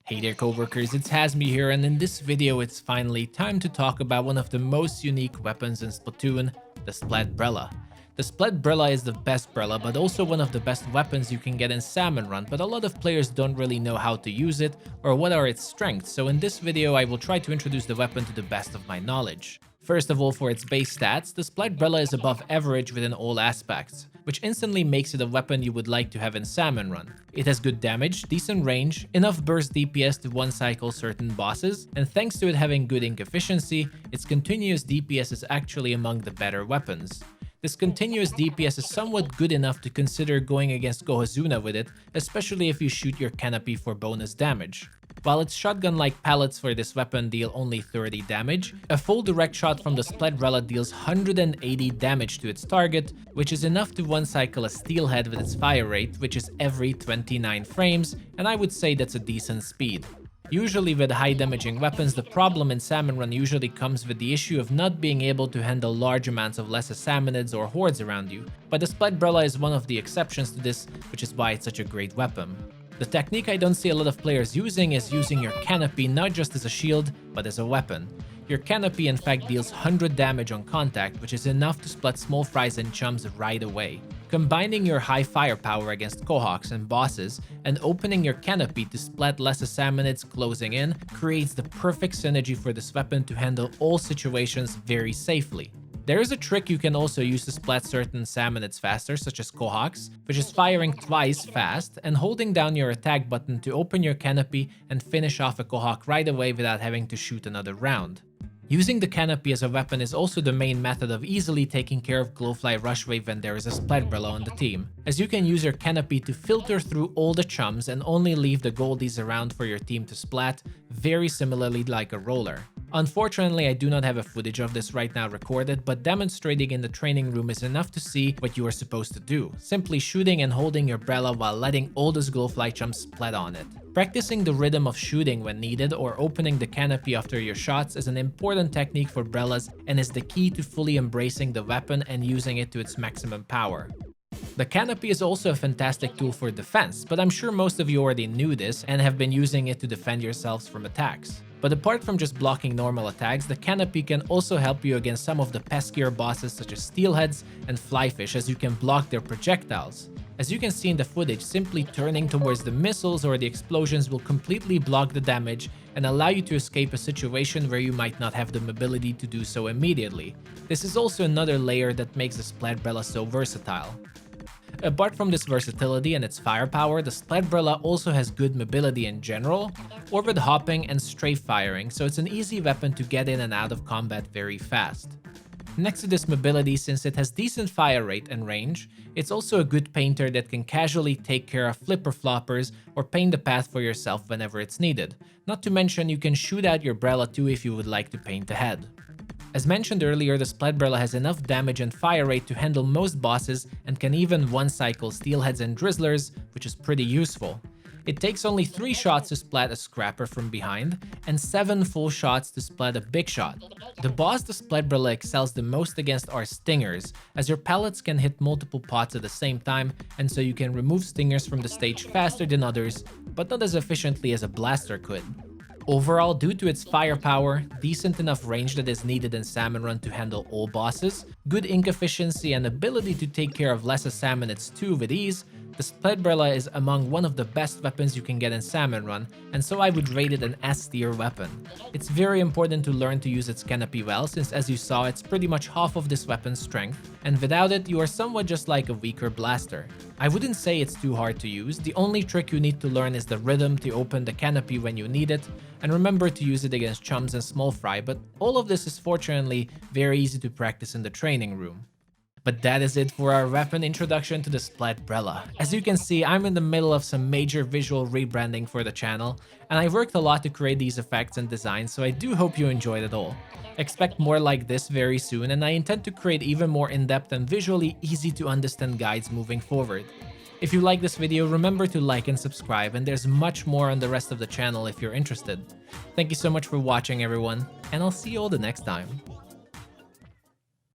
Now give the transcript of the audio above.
Hey there coworkers, it's Hazmy here, and in this video it's finally time to talk about one of the most unique weapons in Splatoon, the Splat Brella. The Splat Brella is the best Brella, but also one of the best weapons you can get in Salmon Run, but a lot of players don't really know how to use it or what are its strengths, so in this video I will try to introduce the weapon to the best of my knowledge. First of all, for its base stats, the Splat Brella is above average within all aspects, which instantly makes it a weapon you would like to have in Salmon Run. It has good damage, decent range, enough burst DPS to one-cycle certain bosses, and thanks to it having good ink efficiency, its continuous DPS is actually among the better weapons. This continuous DPS is somewhat good enough to consider going against Gohazuna with it, especially if you shoot your Canopy for bonus damage. While its shotgun-like pellets for this weapon deal only 30 damage, a full direct shot from the Splat Brella deals 180 damage to its target, which is enough to one-cycle a steelhead with its fire rate, which is every 29 frames, and I would say that's a decent speed. Usually with high damaging weapons, the problem in Salmon Run usually comes with the issue of not being able to handle large amounts of lesser salmonids or hordes around you, but the Splat Brella is one of the exceptions to this, which is why it's such a great weapon. The technique I don't see a lot of players using is using your Canopy not just as a shield, but as a weapon. Your Canopy in fact deals 100 damage on contact, which is enough to splat small fries and chums right away. Combining your high firepower against Cohawks and bosses, and opening your Canopy to splat lesser salmonids closing in, creates the perfect synergy for this weapon to handle all situations very safely. There is a trick you can also use to splat certain salmonids faster, such as Cohawks, which is firing twice fast and holding down your attack button to open your Canopy and finish off a Cohawk right away without having to shoot another round. Using the Canopy as a weapon is also the main method of easily taking care of Glowfly Rushwave when there is a Splat Brella on the team, as you can use your Canopy to filter through all the chums and only leave the goldies around for your team to splat, very similarly like a roller. Unfortunately, I do not have a footage of this right now recorded, but demonstrating in the training room is enough to see what you are supposed to do, simply shooting and holding your Brella while letting all those Glowfly chums splat on it. Practicing the rhythm of shooting when needed or opening the Canopy after your shots is an important technique for Brellas and is the key to fully embracing the weapon and using it to its maximum power. The Canopy is also a fantastic tool for defense, but I'm sure most of you already knew this and have been using it to defend yourselves from attacks. But apart from just blocking normal attacks, the Canopy can also help you against some of the peskier bosses such as steelheads and flyfish, as you can block their projectiles. As you can see in the footage, simply turning towards the missiles or the explosions will completely block the damage and allow you to escape a situation where you might not have the mobility to do so immediately. This is also another layer that makes the Splat Brella so versatile. Apart from this versatility and its firepower, the Splat Brella also has good mobility in general, orbit hopping and strafe firing, so it's an easy weapon to get in and out of combat very fast. Next to this mobility, since it has decent fire rate and range, it's also a good painter that can casually take care of flipper floppers or paint the path for yourself whenever it's needed. Not to mention you can shoot out your Brella too if you would like to paint ahead. As mentioned earlier, the Splat Brella has enough damage and fire rate to handle most bosses and can even one-cycle steelheads and drizzlers, which is pretty useful. It takes only 3 shots to splat a scrapper from behind, and 7 full shots to splat a big shot. The boss the Splat Brella excels the most against are stingers, as your pellets can hit multiple pots at the same time, and so you can remove stingers from the stage faster than others, but not as efficiently as a blaster could. Overall, due to its firepower, decent enough range that is needed in Salmon Run to handle all bosses, good ink efficiency and ability to take care of lesser salmonids too with ease, the Splat Brella is among one of the best weapons you can get in Salmon Run, and so I would rate it an S tier weapon. It's very important to learn to use its Canopy well, since as you saw, it's pretty much half of this weapon's strength, and without it, you are somewhat just like a weaker blaster. I wouldn't say it's too hard to use, the only trick you need to learn is the rhythm to open the Canopy when you need it, and remember to use it against chums and small fry, but all of this is fortunately very easy to practice in the training room. But that is it for our weapon introduction to the Splat Brella. As you can see, I'm in the middle of some major visual rebranding for the channel, and I worked a lot to create these effects and designs, so I do hope you enjoyed it all. Expect more like this very soon, and I intend to create even more in-depth and visually easy to understand guides moving forward. If you like this video, remember to like and subscribe, and there's much more on the rest of the channel if you're interested. Thank you so much for watching everyone, and I'll see you all the next time.